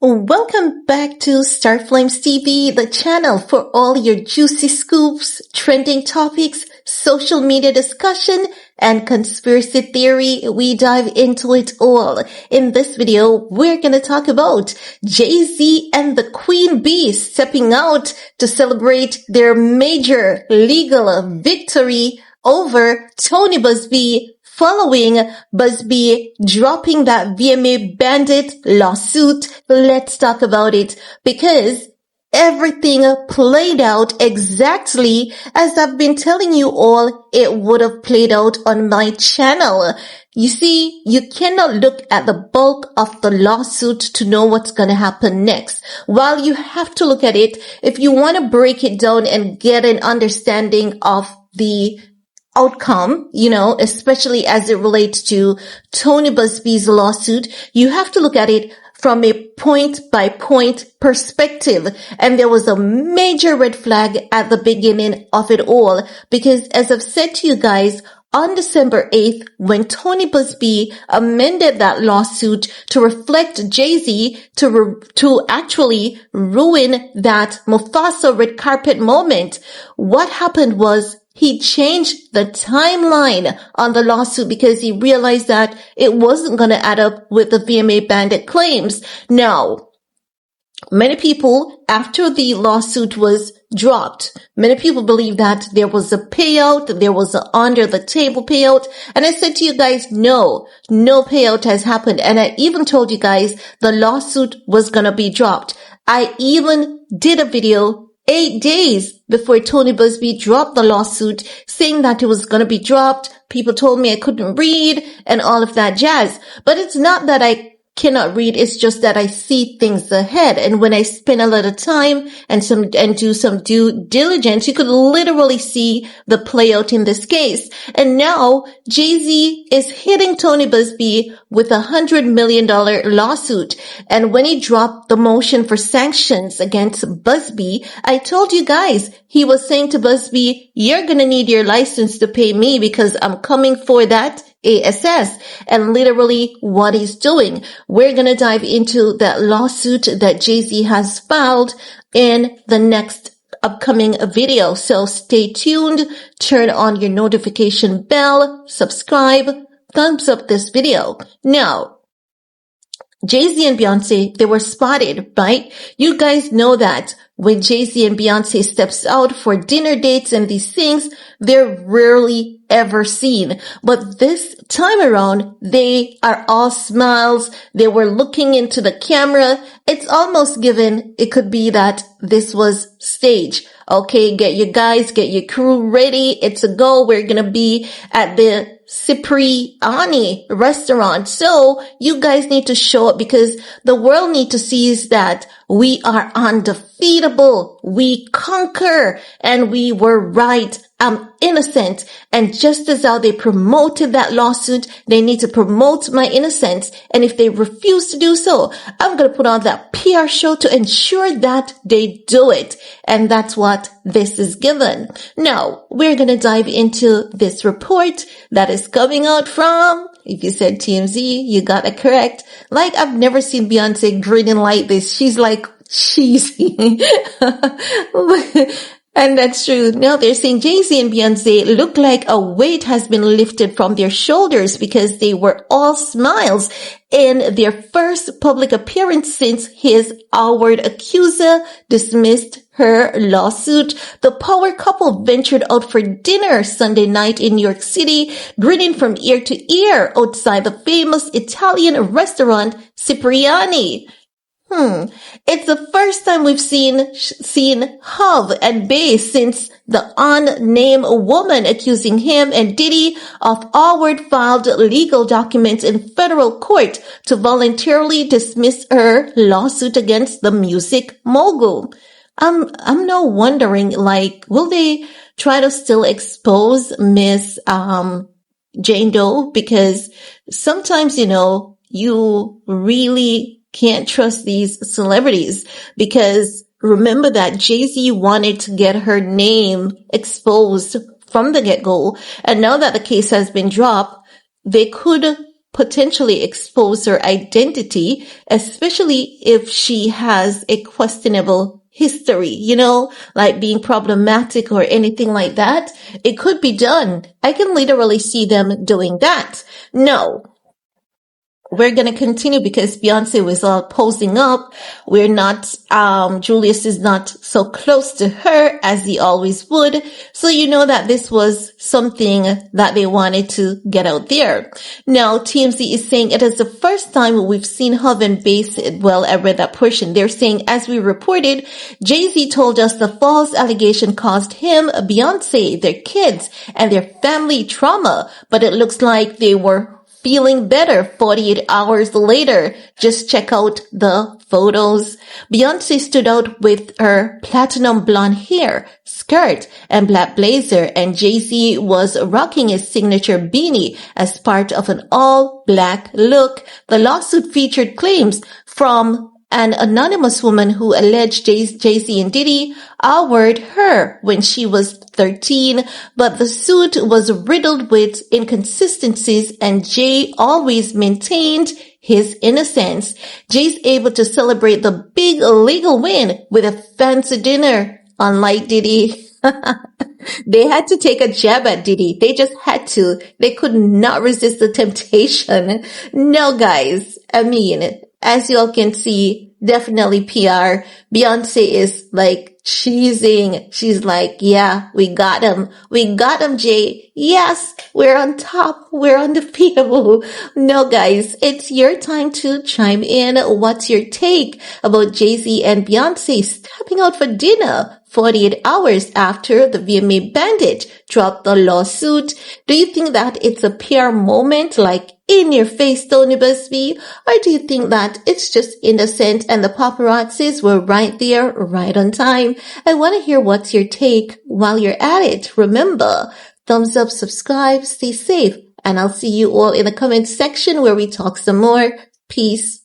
Welcome back to Starflames TV, the channel for all your juicy scoops, trending topics, social media discussion, and conspiracy theory. We dive into it all. In this video, we're going to talk about Jay-Z and the Queen Bee stepping out to celebrate their major legal victory over Tony Buzbee, following Buzbee dropping that VMA Bandit lawsuit. Let's talk about it because everything played out exactly as I've been telling you all it would have played out on my channel. You see, you cannot look at the bulk of the lawsuit to know what's going to happen next. While you have to look at it, if you want to break it down and get an understanding of the outcome, especially as it relates to Tony Buzbee's lawsuit, you have to look at it from a point-by-point perspective. And there was a major red flag at the beginning of it all, because as I've said to you guys, on December 8th, when Tony Buzbee amended that lawsuit to reflect Jay-Z to actually ruin that Mufasa red carpet moment, what happened was he changed the timeline on the lawsuit because he realized that it wasn't going to add up with the VMA Bandit claims. Now, many people, after the lawsuit was dropped, many people believe that there was a payout, there was an under-the-table payout. And I said to you guys, no payout has happened. And I even told you guys the lawsuit was going to be dropped. I even did a video 8 days before Tony Buzbee dropped the lawsuit saying that it was going to be dropped. People told me I couldn't read and all of that jazz. But it's not that I cannot read. It's just that I see things ahead. And when I spend a lot of time and do some due diligence, you could literally see the play out in this case. And now Jay-Z is hitting Tony Buzbee with $100 million lawsuit. And when he dropped the motion for sanctions against Buzbee, I told you guys, he was saying to Buzbee, you're going to need your license to pay me because I'm coming for that ASS, and literally what he's doing. We're going to dive into that lawsuit that Jay-Z has filed in the next upcoming video. So stay tuned, turn on your notification bell, subscribe, thumbs up this video. Now, Jay-Z and Beyoncé, they were spotted, right? You guys know that when Jay-Z and Beyoncé steps out for dinner dates and these things, they're rarely ever seen. But this time around, they are all smiles. They were looking into the camera. It's almost given it could be that this was stage. Okay, get your guys, get your crew ready. It's a go. We're going to be at the Cipriani restaurant. So you guys need to show up because the world need to see is that we are undefeatable. We conquer and we were right. I'm innocent. And just as how they promoted that lawsuit, they need to promote my innocence. And if they refuse to do so, I'm going to put on that PR show to ensure that they do it. And that's what this is given. Now, we're going to dive into this report that is coming out from, if you said TMZ, you got it correct. Like, I've never seen Beyonce grinning like this. She's like cheesy. And that's true. Now they're saying Jay-Z and Beyoncé look like a weight has been lifted from their shoulders because they were all smiles in their first public appearance since his outward accuser dismissed her lawsuit. The power couple ventured out for dinner Sunday night in New York City, grinning from ear to ear outside the famous Italian restaurant Cipriani. It's the first time we've seen Hov and Bay since the unnamed woman accusing him and Diddy of outward filed legal documents in federal court to voluntarily dismiss her lawsuit against the music mogul. I'm now wondering, will they try to still expose Miss Jane Doe? Because sometimes, you really can't trust these celebrities because remember that Jay-Z wanted to get her name exposed from the get-go. And now that the case has been dropped, they could potentially expose her identity, especially if she has a questionable history, like being problematic or anything like that. It could be done. I can literally see them doing that. No. We're going to continue because Beyonce was all posing up. We're not, Julius is not so close to her as he always would. So you know that this was something that they wanted to get out there. Now, TMZ is saying it is the first time we've seen Hov and Base. Well, I read that portion. They're saying, as we reported, Jay-Z told us the false allegation caused him, Beyonce, their kids, and their family trauma, but it looks like they were feeling better 48 hours later. Just check out the photos. Beyonce stood out with her platinum blonde hair, skirt, and black blazer, and Jay-Z was rocking his signature beanie as part of an all-black look. The lawsuit featured claims from an anonymous woman who alleged Jay-Z and Diddy outed her when she was 13, but the suit was riddled with inconsistencies and Jay always maintained his innocence. Jay's able to celebrate the big legal win with a fancy dinner, unlike Diddy. They had to take a jab at Diddy. They just had to. They could not resist the temptation. No, guys. I mean, as you all can see, definitely PR. Beyonce is like cheesing. She's like, yeah, we got him. We got him, Jay. Yes, we're on top. We're undefeatable. No, guys, it's your time to chime in. What's your take about Jay-Z and Beyonce stepping out for dinner 48 hours after the VMA bandit dropped the lawsuit? Do you think that it's a PR moment, like in your face, Tony Buzbee? Or do you think that it's just innocent and the paparazzis were right there, right on time? I want to hear what's your take while you're at it. Remember, thumbs up, subscribe, stay safe, and I'll see you all in the comment section where we talk some more. Peace.